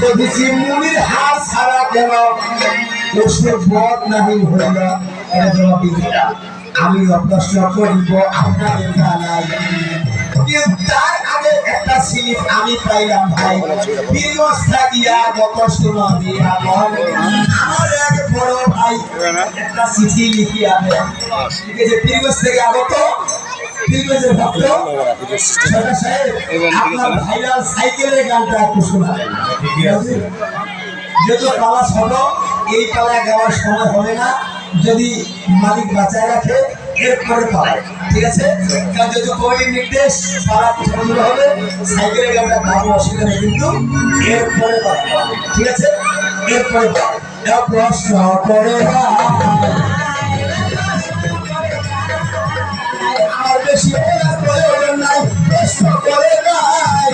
যদি মুনির হার ছাড়া কেন ওষুধ বদ নাহি হইল এটা জবাব দিতে আমি প্রশ্ন করিব আপনাদের জানাই তার আগে একটা স্লিপ আমি পাইলাম ভাই বীরগঞ্জ গিয়া গত শোনা দিয়া আমার এক বড় ভাই একটা চিঠি লিখিয়া লিখেছে বীরগঞ্জ থেকে আগত বীরগঞ্জের ভক্ত সরকার সাহেব আপনার ভাইরাল সাইকেলের গানটা একটু শোনাবেন যেহেতু পালা ছোট এই পালা গাওয়ার সময় হবে না যদি মালিক বাঁচায় রাখে এরপরে পালায় ঠিক আছে কারণ যেহেতু কমিটির নির্দেশ পালা পছন্দ হবে সাইকেলের গানটা গাওয়ার অসুবিধা নেই কিন্তু এরপরে পালায় ঠিক আছে এরপরে প্রশ্ন করে আর বেশি প্রয়োজন নাই প্রশ্ন করে নাই